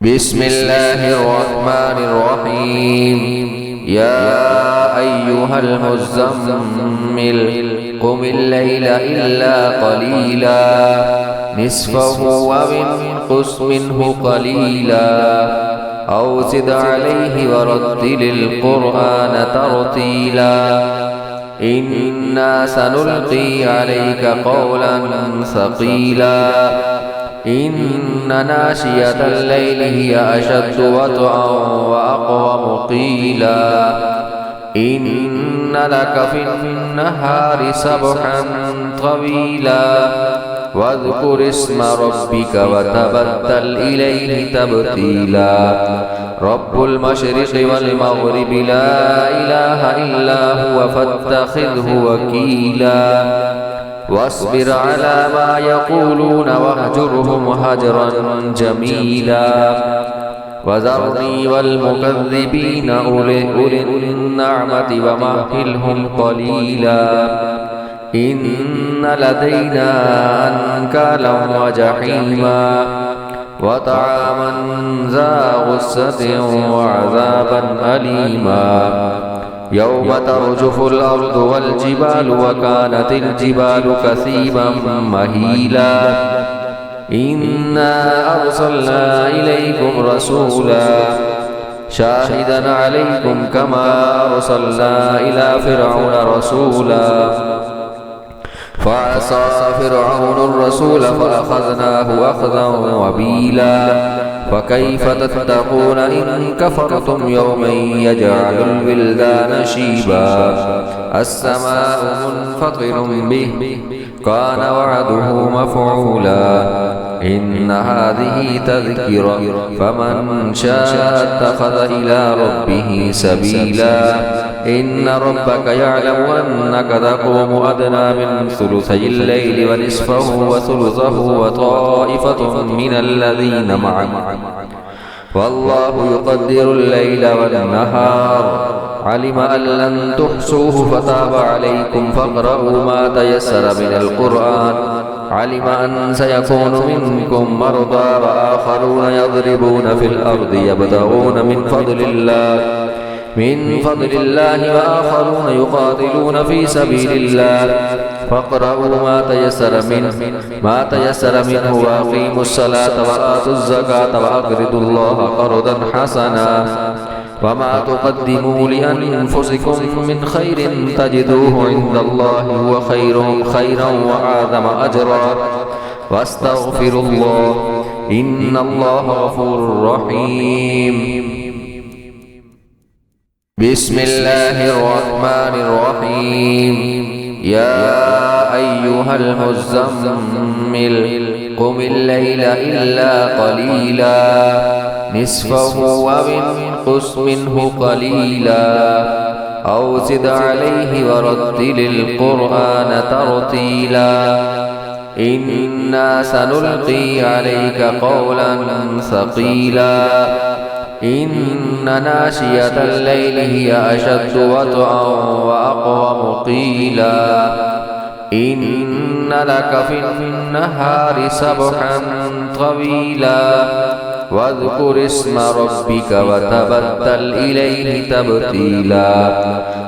بسم الله الرحمن الرحيم. يا أيها المزمل قم الليل إلا قليلا نصفه وانقص منه قليلا أو زد عليه ورتل القرآن ترتيلا إنا سنلقي عليك قولا ثقيلا إن ناشية الليل هي أشد وطئا وأقوم قيلا إن لك في النهار سبحا طويلا واذكر اسم ربك وتبتل إليه تبتيلا رب المشرق والمغرب لا إله إلا هو فاتخذه وكيلا واصبر على ما يقولون واهجرهم هجرا جميلا وذرني والمكذبين أولي النعمة ومهلهم قليلا إن لدينا أنكالا وجحيما وطعاما ذا غصة وعذابا أليما يوم ترجف الأرض والجبال وكانت الجبال كثيبا مهيلا إنا أرسلنا إليكم رسولا شاهدا عليكم كما أرسلنا إلى فرعون رسولا فعصى فرعون الرسول فأخذناه أخذا وبيلا فكيف تتقون إن كفرتم يوما يجعل الولدان شيبا السماء منفطر به كان وعده مفعولا إن هذه تذكرة فمن شاء اتخذ إلى ربه سبيلا إن ربك يعلم أنك تقوم أدنى من ثلثي الليل ونصفه وثلثه وطائفة من الذين معك والله يقدر الليل والنهار علم أن لن تحصوه فتاب عليكم فاقرؤوا ما تيسر من القرآن علم أن سيكون منكم مرضى وآخرون يضربون في الأرض يبتغون من فضل الله وآخرون يقاتلون في سبيل الله فاقرؤوا ما تيسر منه وأقيموا الصلاة وآتوا الزكاة وأقرضوا الله قرضا حسنا وما تقدموا لأنفسكم من خير تجدوه عند الله هو خيرا وأعظم أجرا واستغفروا الله إن الله غفور رحيم. بسم الله الرحمن الرحيم. يا أيها المزمل قم الليل إلا قليلا نصفه وانقص منه قليلا أو زد عليه ورتل القرآن ترتيلا إنا سنلقي عليك قولا ثقيلا إن ناشية الليل هي أشد وطئا وأقوم قيلا إن لك في النهار سبحا طويلا واذكر اسم ربك وتبتل إليه تبتيلا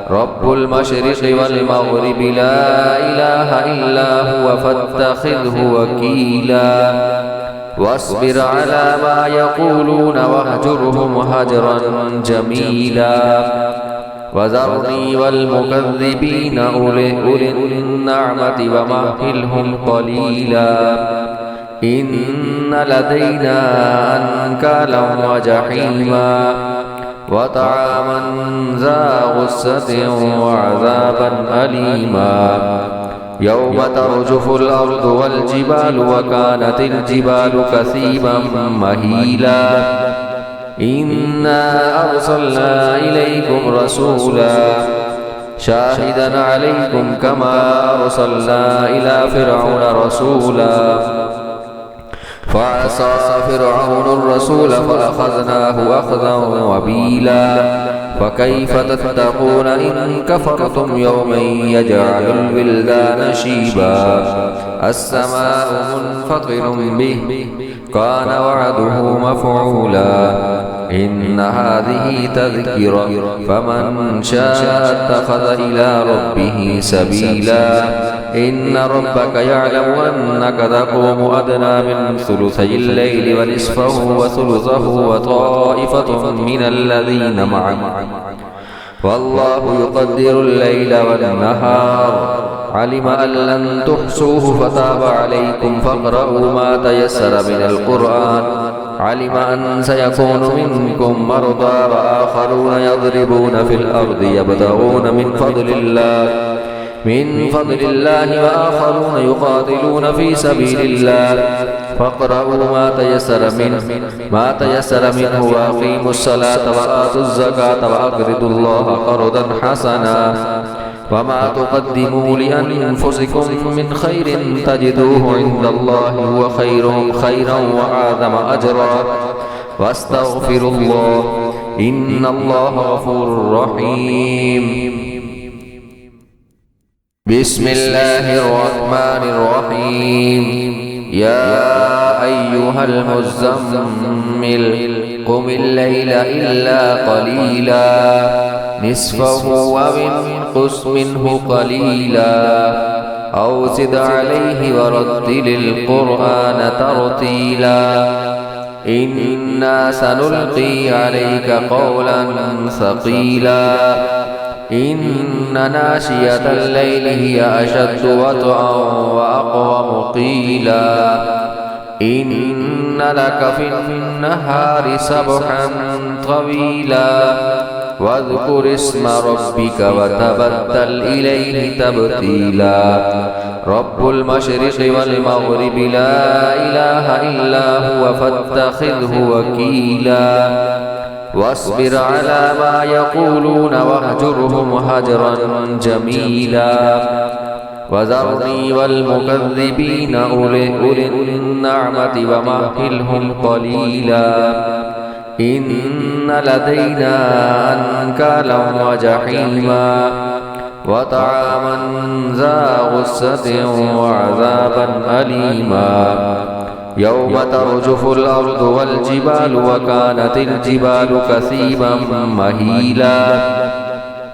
رب المشرق والمغرب لا إله إلا هو فاتخذه وكيلا واصبر على ما يقولون واهجرهم هجرا جميلا وذرني والمكذبين أولي النعمة ومهلهم قليلا إن لدينا أنكالا وجحيما وطعاما ذا غصة وعذابا أليما يوم ترجف الأرض والجبال وكانت الجبال كثيبا مهيلا إنا أرسلنا إليكم رسولا شاهدا عليكم كما أرسلنا إلى فرعون رسولا فعصى فرعون الرسول فأخذناه أخذا وبيلا فكيف تتقون إن كفرتم يوما يجعل الولدان شيبا السماء منفطر به كان وعده مفعولا إن هذه تذكرة فمن شاء اتخذ إلى ربه سبيلا إن ربك يعلم أنك تقوم أدنى من ثلثي الليل ونصفه وثلثه وطائفة من الذين معك والله يقدر الليل والنهار علم أن لن تحصوه فتاب عليكم فاقرؤوا ما تيسر من القرآن علم أن سيكون منكم مرضى وآخرون يضربون في الأرض يبتغون من فضل الله وآخرون يقاتلون في سبيل الله فاقرؤوا ما تيسر منه وأقيموا الصلاة وآتوا الزكاة وأقرضوا الله قرضا حسنا وما تقدموا لأنفسكم من خير تجدوه عند الله هو خيرا وأعظم أجرا واستغفروا الله إن الله غفور رحيم. بسم الله الرحمن الرحيم. يا أيها المزمل قم الليل إلا قليلا نصفه وانقص منه قليلا أو زد عليه ورتل القرآن ترتيلا إنا سنلقي عليك قولا ثقيلا إن ناشية الليل هي أشد وطئا وأقوم قيلا إن لك في النهار سبحا طويلا واذكر اسم ربك وتبتل إليه تبتيلا رب المشرق والمغرب لا إله إلا هو فاتخذه وكيلا واصبر على ما يقولون واهجرهم هجرا جميلا وذرني والمكذبين أولي النعمة ومهلهم قليلا إن لدينا أنكالا وجحيما وطعاما ذا غصة وعذابا أليما يوم ترجف الأرض والجبال وكانت الجبال كثيبا مهيلا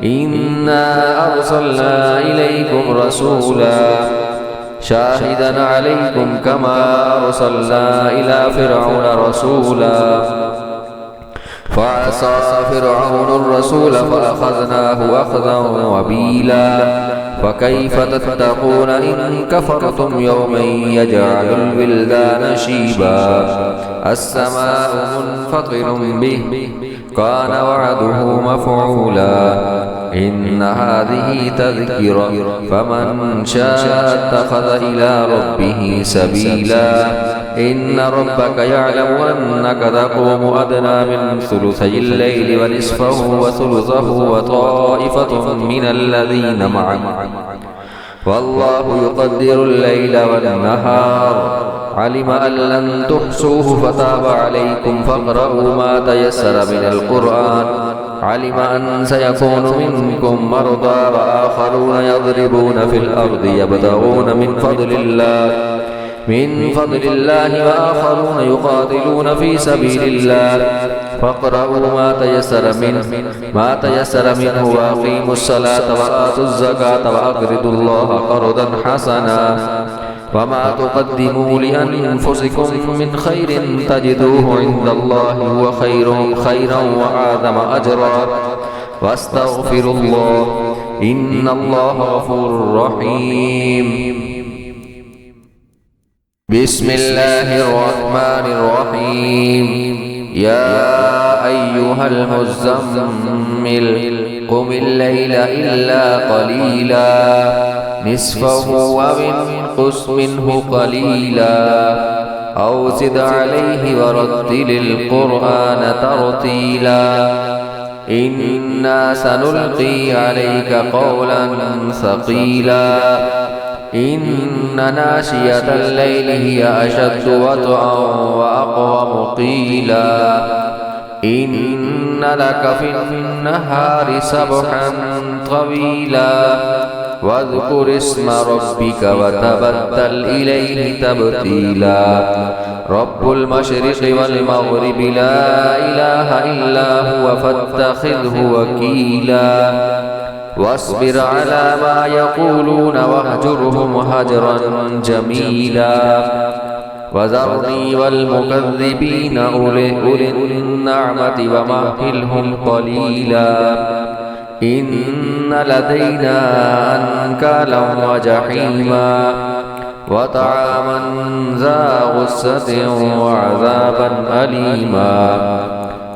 إنا أرسلنا إليكم رسولا شاهدا عليكم كما أرسلنا إلى فرعون رسولا فعصى فرعون الرسول فأخذناه أخذا وبيلا فكيف تتقون إن كفرتم يوما يجعل الولدان شيبا السماء منفطر به كان وعده مفعولا إن هذه تذكرة فمن شاء اتخذ إلى ربه سبيلا إن ربك يعلم أنك تقوم أدنى من ثلثي الليل ونصفه وثلثه وطائفة من الذين معك والله يقدر الليل والنهار علم أن لن تحصوه فتاب عليكم فاقرؤوا ما تيسر من القرآن علم أن سيكون منكم مرضى وآخرون يضربون في الأرض يبتغون من فضل الله وآخرون يقاتلون في سبيل الله فاقرؤوا ما تيسر منه وأقيموا الصلاة وآتوا الزكاة وأقرضوا الله قرضا حسنا وما تقدموا لأنفسكم من خير تجدوه عند الله هو خيرا وأعظم أجرا واستغفروا الله إن الله غفور رحيم. بسم الله الرحمن الرحيم. يا أيها المزمل قم الليل إلا قليلا نصفه وانقص منه قليلا أو زد عليه ورتل القرآن ترتيلا إنا سنلقي عليك قولا ثقيلا إن ناشية الليل هي أشد وطئا وأقوم قيلا إن لك في النهار سبحا طويلا واذكر اسم ربك وتبتل إليه تبتيلا رب المشرق والمغرب لا إله إلا هو فاتخذه وكيلا واصبر على ما يقولون واهجرهم هجرا جميلا وذرني والمكذبين أولي النعمة ومهلهم قليلا إن لدينا أنكالا وجحيما وطعاما ذا غصة وعذابا أليما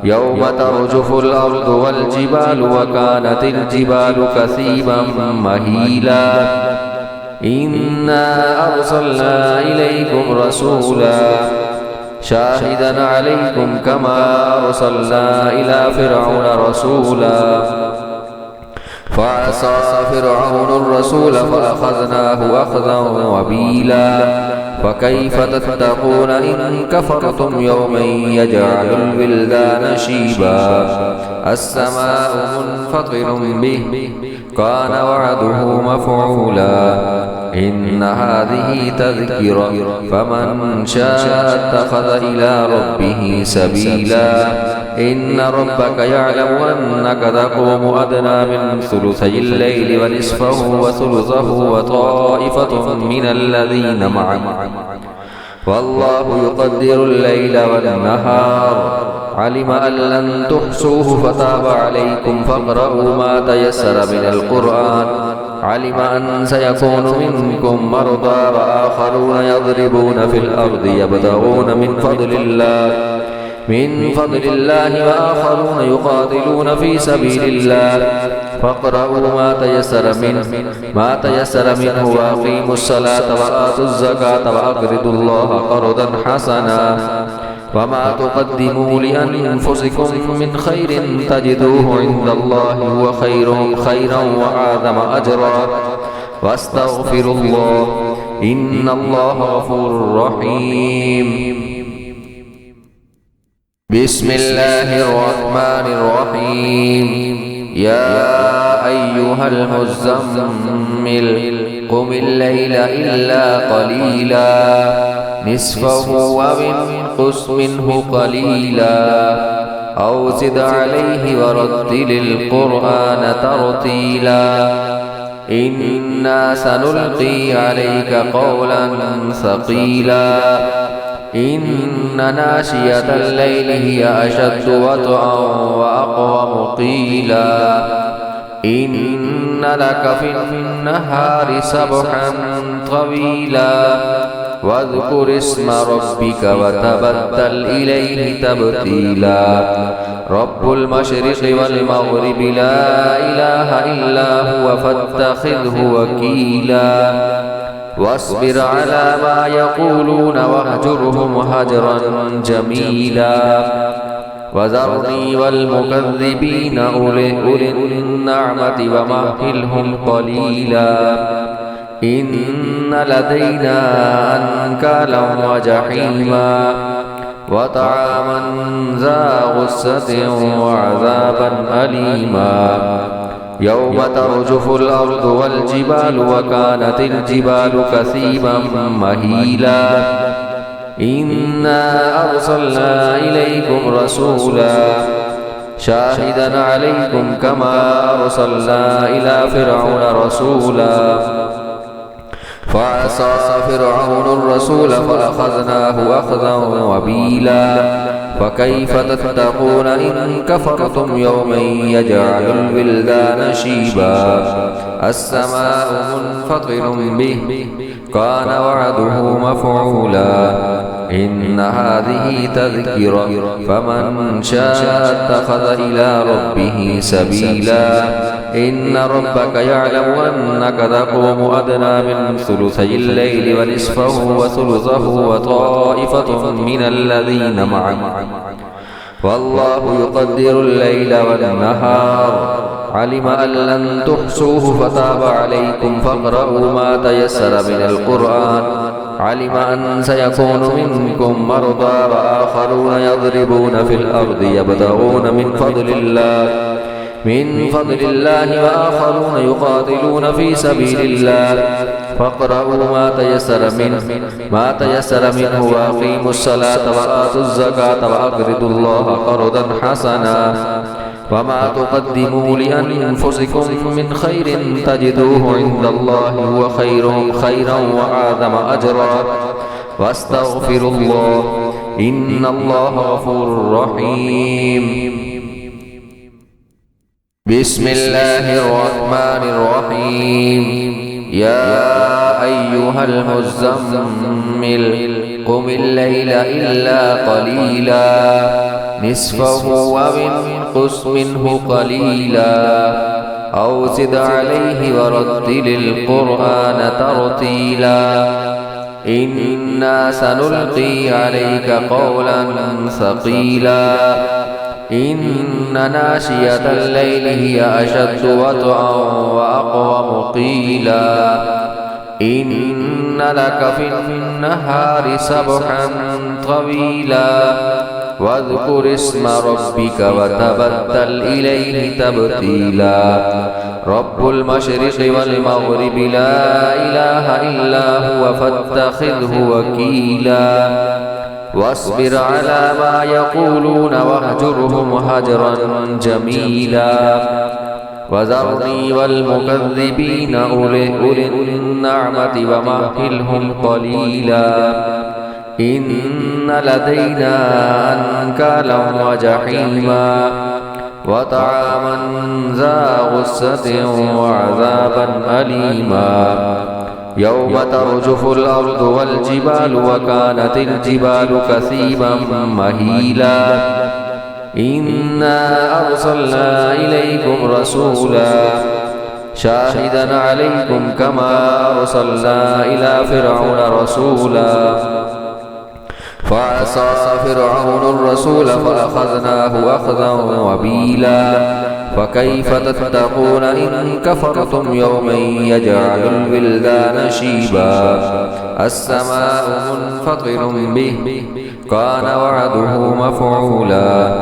يوم ترجف الأرض والجبال وكانت الجبال كثيبا مهيلا إنا أرسلنا إليكم رسولا شاهدا عليكم كما أرسلنا إلى فرعون رسولا فعصى فرعون الرسول فأخذناه أخذا وبيلا فكيف تتقون إن كفرتم يوما يجعل الولدان شيبا السماء منفطر به كان وعده مفعولا إن هذه تذكرة فمن شاء اتخذ إلى ربه سبيلا إن ربك يعلم أنك تقوم أدنى من ثلثي الليل ونصفه وثلثه وطائفة من الذين معك والله يقدر الليل والنهار علم أن لن تحصوه فتاب عليكم فاقرؤوا ما تيسر من القرآن علم أن سيكون منكم مرضى وآخرون يضربون في الأرض يبتغون من فضل الله وآخرون يقاتلون في سبيل الله فاقرؤوا ما تيسر منه وأقيموا الصلاة وآتوا الزكاة وأقرضوا الله قرضا حسنا وما تقدموا لأنفسكم من خير تجدوه عند الله هو خيرا وأعظم أجرا واستغفروا الله إن الله غفور رحيم بسم الله الرحمن الرحيم يا أيها المزمل قم الليل إلا قليلا نصفه وانقص منه قليلا أو زد عليه ورتل القرآن ترتيلا إنا سنلقي عليك قولا ثقيلا إن ناشية الليل هي أشد وطئا وأقوم قيلا إن لك في النهار سبحا طويلا واذكر اسم ربك وتبتل إليه تبتيلا رب المشرق والمغرب لا إله إلا هو فاتخذه وكيلا واصبر على ما يقولون واهجرهم هجرا جميلا وذرني والمكذبين أولي النعمة ومهلهم قليلا إن لدينا أنكالا وجحيما وطعاما ذا غصة وعذابا أليما يوم ترجف الأرض والجبال وكانت الجبال كثيبا مهيلا إنا أرسلنا إليكم رسولا شاهدا عليكم كما أرسلنا إلى فرعون رسولا فعصى فرعون الرسول فأخذناه أخذا وبيلا فكيف تتقون إن كفرتم يوما يجعل الولدان شيبا السماء منفطر به كان وعده مفعولا إن هذه تذكرة فمن شاء اتخذ إلى ربه سبيلا إن ربك يعلم أنك تقوم أدنى من ثلثي الليل ونصفه وثلثه وطائفة من الذين معك والله يقدر الليل والنهار علم أن لن تحصوه فتاب عليكم فاقرؤوا ما تيسر من القرآن علم أن سيكون منكم مرضى وآخرون يضربون في الأرض يبتغون من فضل الله من فضل الله وآخرون يقاتلون في سبيل الله فاقرؤوا ما تيسر منه وأقيموا الصلاة وآتوا الزكاة وأقرضوا الله قرضا حسنا وما تقدموا لأنفسكم من خير تجدوه عند الله هو خيرا وأعظم أجرا واستغفروا الله إن الله غفور رحيم. بسم الله الرحمن الرحيم. يا أيها المزمل قم الليل إلا قليلا نصفه وانقص منه قليلا أو زد عليه ورتل القرآن ترتيلا إنا سنلقي عليك قولا ثقيلا إن ناشية الليل هي أشد وطئا وأقوم قيلا إن لك في النهار سبحا طويلا واذكر اسم ربك وتبتل إليه تبتيلا رب المشرق والمغرب لا إله إلا هو فاتخذه وكيلا واصبر على ما يقولون واهجرهم هجرا جميلا وذرني والمكذبين أولي النعمة ومهلهم قليلا إن لدينا أنكالا وجحيما وطعاما ذا غصة وعذابا أليما يوم ترجف الأرض والجبال وكانت الجبال كثيبا مهيلا إنا أرسلنا إليكم رسولا شاهدا عليكم كما أرسلنا إلى فرعون رسولا فعصى فرعون الرسول فأخذناه أخذا وبيلا فكيف تتقون إن كفرتم يوما يجعل الولدان شيبا السماء منفطر به كان وعده مفعولا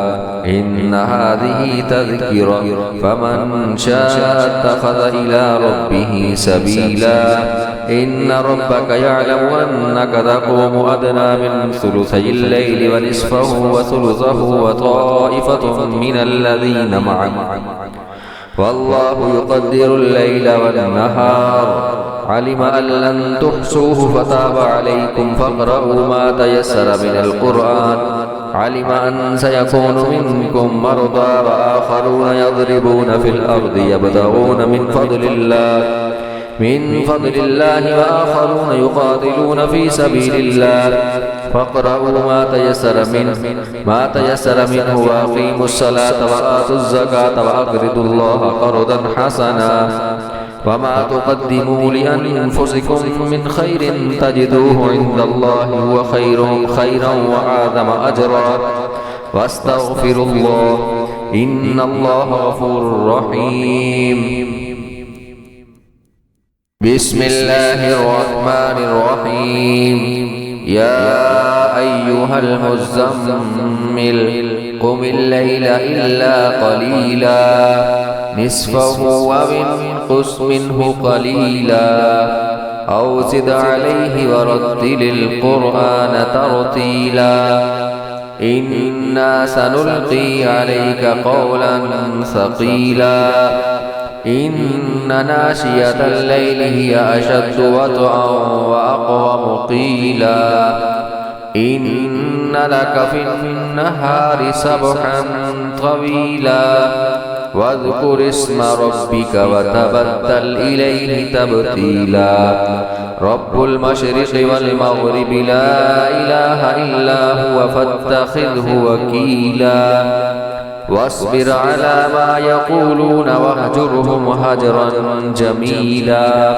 إن هذه تذكرة فمن شاء اتخذ إلى ربه سبيلا إن ربك يعلم أنك تقوم أدنى من ثلثي الليل ونصفه وثلثه وطائفة من الذين معك والله يقدر الليل والنهار علم أن لن تحصوه فتاب عليكم فاقرؤوا ما تيسر من القرآن علم أن سيكون منكم مرضى وآخرون يضربون في الأرض يبتغون من فضل الله وآخرون يقاتلون في سبيل الله فاقرؤوا ما تيسر منه وأقيموا الصلاة وآتوا الزكاة وأقرضوا الله قرضا حسنا وما تقدموا لأنفسكم من خير تجدوه عند الله هو خيرا وأعظم أجرا واستغفروا الله إن الله غفور رحيم. بسم الله الرحمن الرحيم. يا أيها المزمل قم الليل إلا قليلا نصفه وانقص منه قليلا أو زد عليه ورتل القرآن ترتيلا إنا سنلقي عليك قولا ثقيلا إن ناشية الليل هي أشد وطئا وأقوم قيلا إن لك في النهار سبحا طويلا واذكر اسم ربك وتبتل إليه تبتيلا رب المشرق والمغرب لا إله إلا هو فاتخذه وكيلا واصبر على ما يقولون واهجرهم هجرا جميلا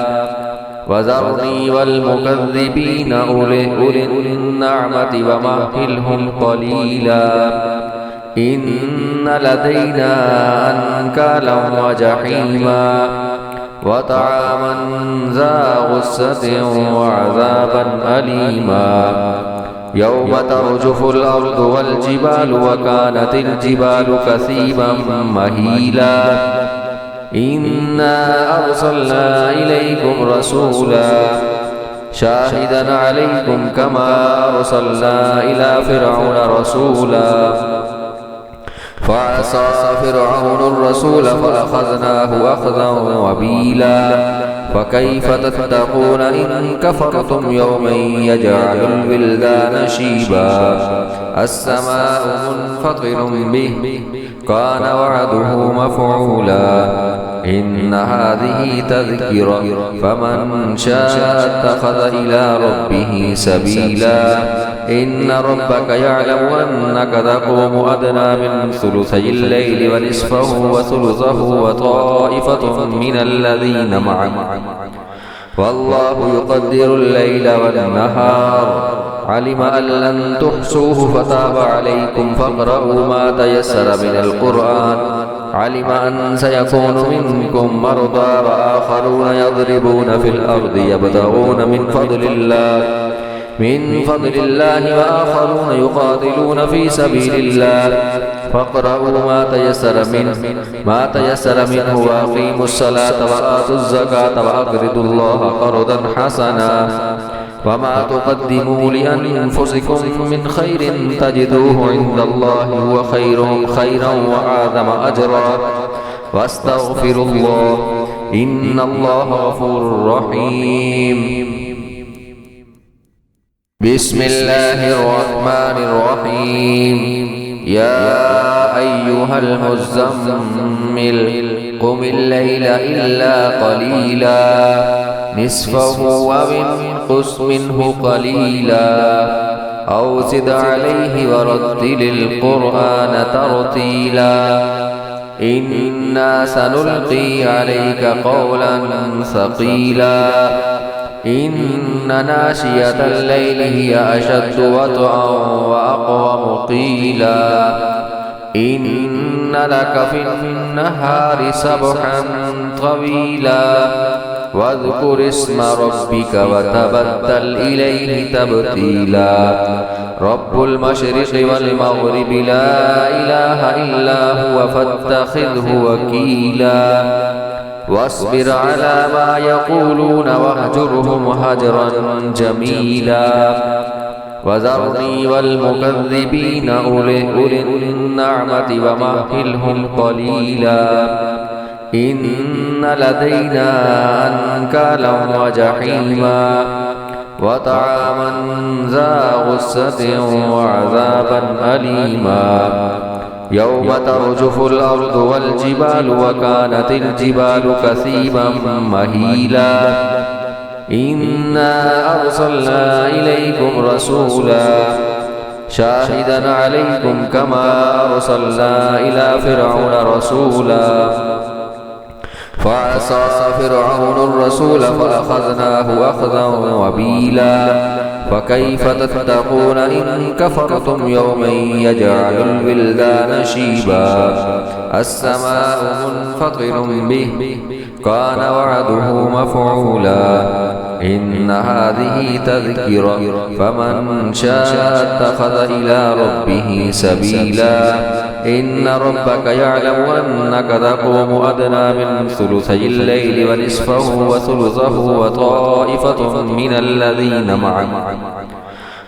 وذرني والمكذبين أولي النعمة ومهلهم قليلا إن لدينا أنكالا وجحيما وطعاما ذا غصة وعذابا أليما يوم ترجف الأرض والجبال وكانت الجبال كثيبا مهيلا إنا أرسلنا إليكم رسولا شاهدا عليكم كما أرسلنا إلى فرعون رسولا فعصى فرعون الرسول فأخذناه أخذا وبيلا فكيف تتقون إن كفرتم يوما يجعل الولدان شيبا السماء منفطر به كان وعده مفعولا إن هذه تذكرة فمن شاء اتخذ إلى ربه سبيلا إن ربك يعلم أنك تقوم أدنى من ثلثي الليل ونصفه وثلثه وطائفة من الذين معك والله يقدر الليل والنهار علم أن لن تحصوه فتاب عليكم فاقرؤوا ما تيسر من القرآن علم أن سيكون منكم مرضى وآخرون يضربون في الأرض يبتغون من فضل الله وآخرون يقاتلون في سبيل الله فاقرؤوا ما تيسر منه وأقيموا الصلاة وآتوا الزكاة وأقرضوا الله قرضا حسنا وما تقدموا لأنفسكم من خير تجدوه عند الله هو خيرا وأعظم أجرا واستغفروا الله إن الله غفور رحيم بسم الله الرحمن الرحيم يا أيها المزمل قم الليل إلا قليلا نصفه وانقص منه قليلا أو زد عليه ورتل القرآن ترتيلا إنا سنلقي عليك قولا ثقيلا إن ناشية الليل هي أشد وطئا وأقوم قيلا إن لك في النهار سبحا طويلا واذكر اسم ربك وتبتل إليه تبتيلا رب المشرق والمغرب لا إله إلا هو فاتخذه وكيلا واصبر على ما يقولون واهجرهم هجرا جميلا وذرني والمكذبين أولي النعمة ومهلهم قليلا إن لدينا أنكالا وجحيما وطعاما ذا غصة وعذابا أليما يوم ترجف الأرض والجبال وكانت الجبال كثيبا مهيلا إنا أرسلنا إليكم رسولا شاهدا عليكم كما أرسلنا إلى فرعون رسولا فعصى فرعون الرسول فأخذناه أخذا وبيلا فكيف تتقون إن كفرتم يوما يجعل الولدان شيبا السماء منفطر به كان وعده مفعولا إن هذه تذكرة فمن شاء اتخذ إلى ربه سبيلا إن ربك يعلم أنك تقوم أدنى من ثلثي الليل ونصفه وثلثه وطائفة من الذين معك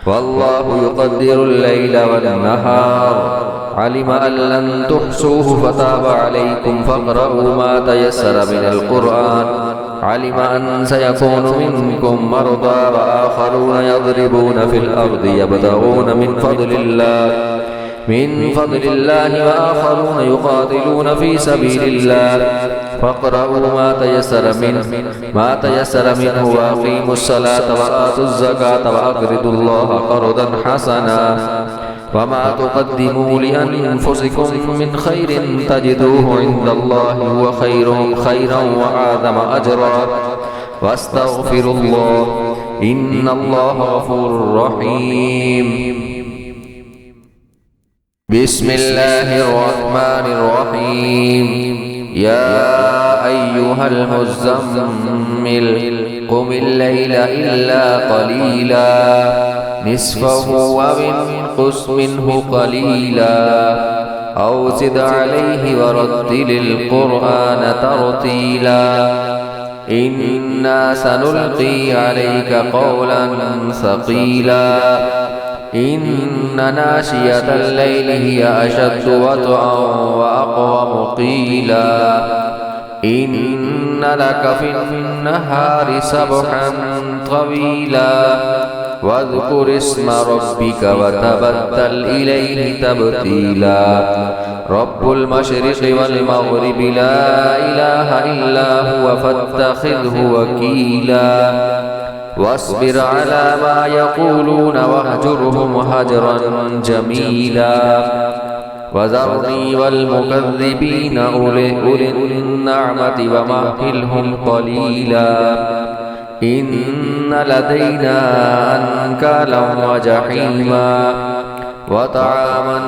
والله يقدر الليل والنهار علم أن لن تحصوه فتاب عليكم فاقرؤوا ما تيسر من القرآن علم أن سيكون منكم مرضى وآخرون يضربون في الأرض يبتغون من فضل الله وآخرون يقاتلون في سبيل الله فاقرؤوا ما تيسر منه وأقيموا الصلاة وآتوا الزكاة وأقرضوا الله قرضا حسنا وما تقدموا لأنفسكم من خير تجدوه عند الله هو خيرا وأعظم أجرا واستغفروا الله إن الله غفور رحيم بسم الله الرحمن الرحيم يا أيها المزمل قم الليل إلا قليلا نصفه وانقص منه قليلا أو زد عليه ورتل القرآن ترتيلا إنا سنلقي عليك قولا ثقيلا إن ناشية الليل هي أشد وطئا وأقوم قيلا إن لك في النهار سبحا طويلا واذكر اسم ربك وتبتل إليه تبتيلا رب المشرق والمغرب لا إله إلا هو فاتخذه وكيلا واصبر على ما يقولون واهجرهم هجرا جميلا وذرني والمكذبين أولي النعمة ومهلهم قليلا إن لدينا أنكالا وجحيما وطعاما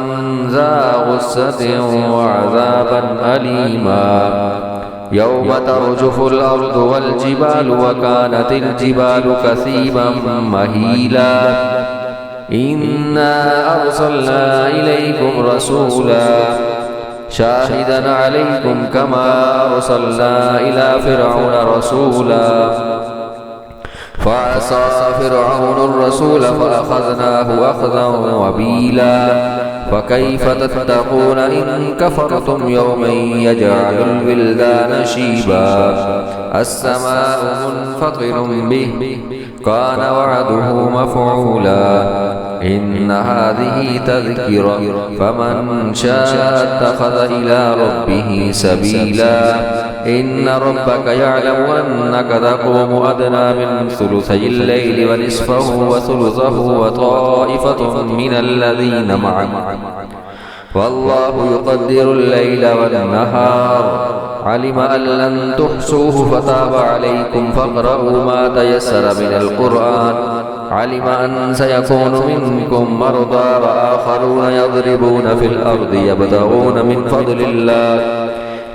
ذا غصة وعذابا أليما يوم ترجف الأرض والجبال وكانت الجبال كثيبا مهيلا إنا أرسلنا إليكم رسولا شاهدا عليكم كما أرسلنا إلى فرعون رسولا فعصى فرعون الرسول فأخذناه أخذا وبيلا فكيف تتقون إن كفرتم يوما يجعل الولدان شيبا السماء منفطر به كان وعده مفعولا إن هذه تذكرة فمن شاء اتخذ إلى ربه سبيلا إن ربك يعلم أنك تقوم أدنى من ثلثي الليل ونصفه وثلثه وطائفة من الذين معك والله يقدر الليل والنهار علم أن لن تحصوه فتاب عليكم فاقرؤوا ما تيسر من القرآن علم أن سيكون منكم مرضى وآخرون يضربون في الأرض يبتغون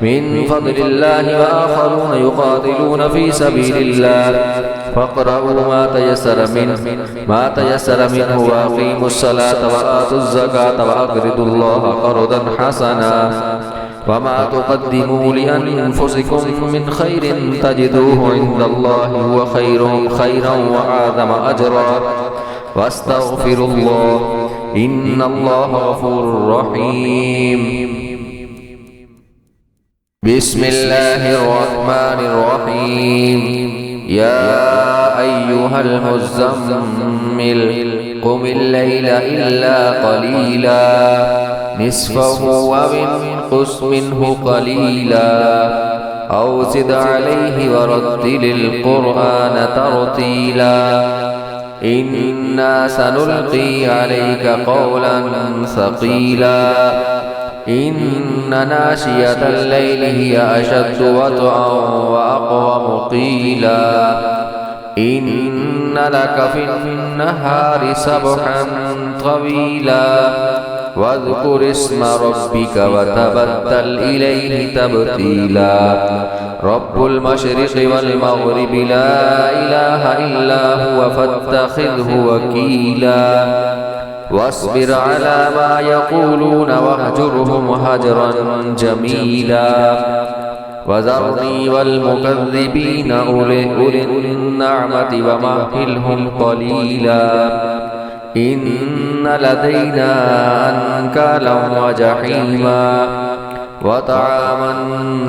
من فضل الله وآخرون يقاتلون في سبيل الله فاقرؤوا ما تيسر منه وأقيموا الصلاة وآتوا الزكاة وأقرضوا الله قرضا حسنا وما تقدموا لأنفسكم من خير تجدوه عند الله هو خيرا وأعظم أجرا واستغفروا الله إن الله غفور رحيم بسم الله الرحمن الرحيم يا أيها المزمل قم الليل إلا قليلا نصفه وانقص منه قليلا أو زد عليه ورتل القرآن ترتيلا إنا سنلقي عليك قولا ثقيلا إن ناشية الليل هي أشد وطئا وأقوم قيلا إن لك في النهار سبحا طويلا واذكر اسم ربك وتبتل إليه تبتيلا رب المشرق والمغرب لا إله إلا هو فاتخذه وكيلا واصبر على ما يقولون واهجرهم هجرا جميلا وذرني والمكذبين أولي النعمة ومهلهم قليلا إن لدينا أنكالا وجحيما وطعاما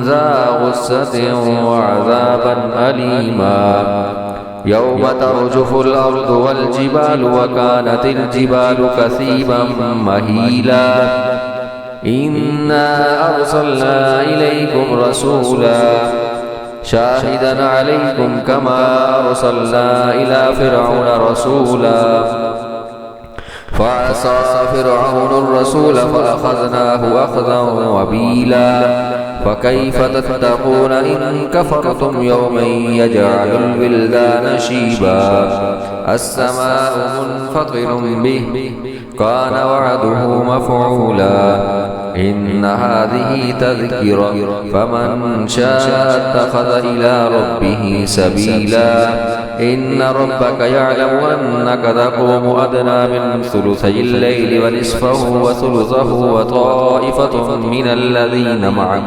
ذا غصة وعذابا أليما يوم ترجف الأرض والجبال وكانت الجبال كثيبا مهيلا إنا أرسلنا إليكم رسولا شاهدا عليكم كما أرسلنا إلى فرعون رسولا فعصى فرعون الرسول فأخذناه أخذا وبيلا فكيف تتقون إن كفرتم يوما يجعل الولدان شيبا السماء منفطر به كان وعده مفعولا إن هذه تذكرة فمن شاء اتخذ إلى ربه سبيلا إن ربك يعلم أنك تقوم أدنى من ثلثي الليل ونصفه وثلثه وطائفة من الذين معك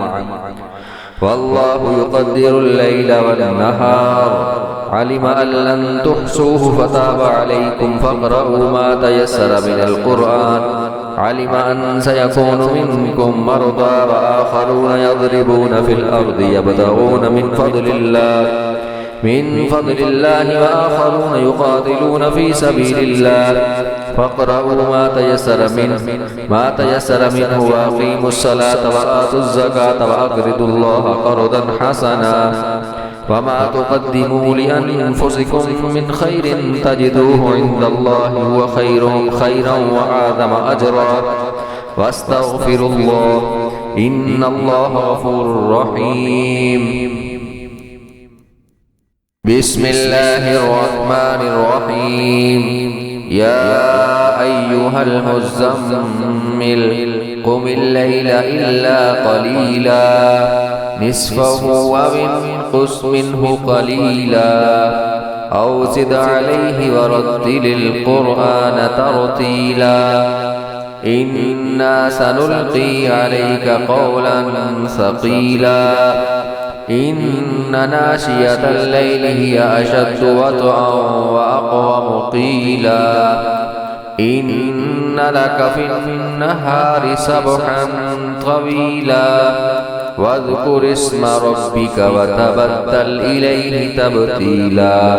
والله يقدر الليل والنهار علم أن لن تحصوه فتاب عليكم فاقرؤوا ما تيسر من القرآن علم أن سيكون منكم مرضى وآخرون يضربون في الأرض يبتغون من فضل الله وآخرون يقاتلون في سبيل الله فاقرؤوا ما تيسر منه وأقيموا الصلاة وآتوا الزكاة وأقرضوا الله قرضا حسنا وما تقدموا لأنفسكم من خير تجدوه عند الله هو خيرا وأعظم أجرا واستغفروا الله إن الله غفور رحيم. بسم الله الرحمن الرحيم. يا أيها المزمل قم الليل إلا قليلا نصفه أو انقص منه قليلا أو زد عليه ورتل القرآن ترتيلا إنا سنلقي عليك قولا ثقيلا إن ناشئة الليل هي أشد وطئا وأقوم قيلا إن لك في النهار سبحا طويلا واذكر اسم ربك وتبتل إليه تبتيلا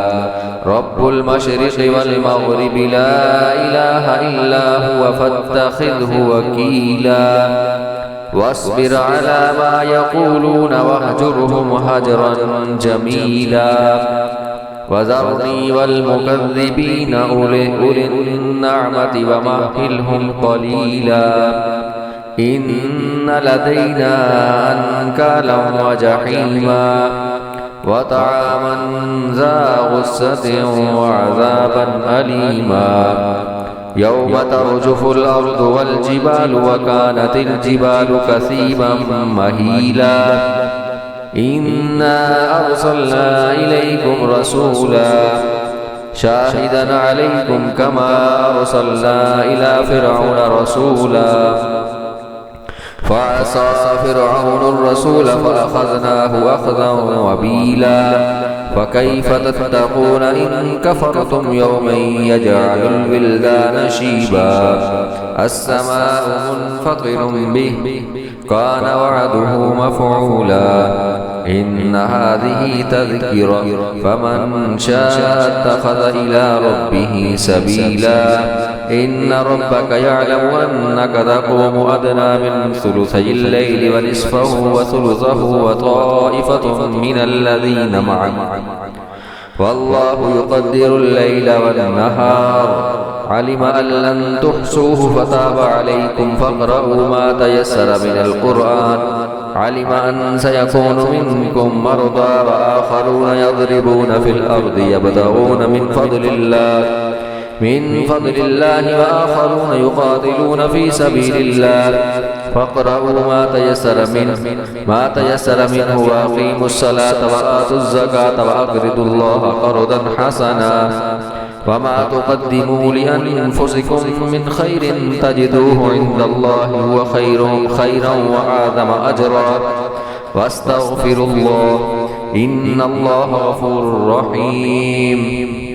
رب المشرق والمغرب لا إله إلا هو فاتخذه وكيلا واصبر على ما يقولون واهجرهم هجرا جميلا وذرني والمكذبين أولي النعمة ومهلهم قليلا إن لدينا أنكالا وجحيما وطعاما ذا غصة وعذابا أليما يوم ترجف الأرض والجبال وكانت الجبال كثيبا مهيلا إنا أرسلنا إليكم رسولا شاهدا عليكم كما أرسلنا إلى فرعون رسولا فعصى فرعون الرسول فأخذناه أخذا وبيلا فكيف تتقون إن كفرتم يوما يجعل الولدان شيبا السماء منفطر به كان وعده مفعولا إن هذه تذكرة فمن شاء اتخذ إلى ربه سبيلا إن ربك يعلم أنك تقوم أدنى من ثلثي الليل ونصفه وثلثه وطائفة من الذين معك والله يقدر الليل والنهار علم أن لن تحصوه فتاب عليكم فاقرؤوا ما تيسر من القرآن علم أن سيكون منكم مرضى وآخرون يضربون في الأرض يبتغون من فضل الله وآخرون يقاتلون في سبيل الله فاقرؤوا ما تيسر منه وأقيموا الصلاة وآتوا الزكاة وأقرضوا الله قرضا حسنا وما تقدموا لأنفسكم من خير تجدوه عند الله هو خيرا وأعظم أجرا واستغفروا الله إن الله غفور رحيم.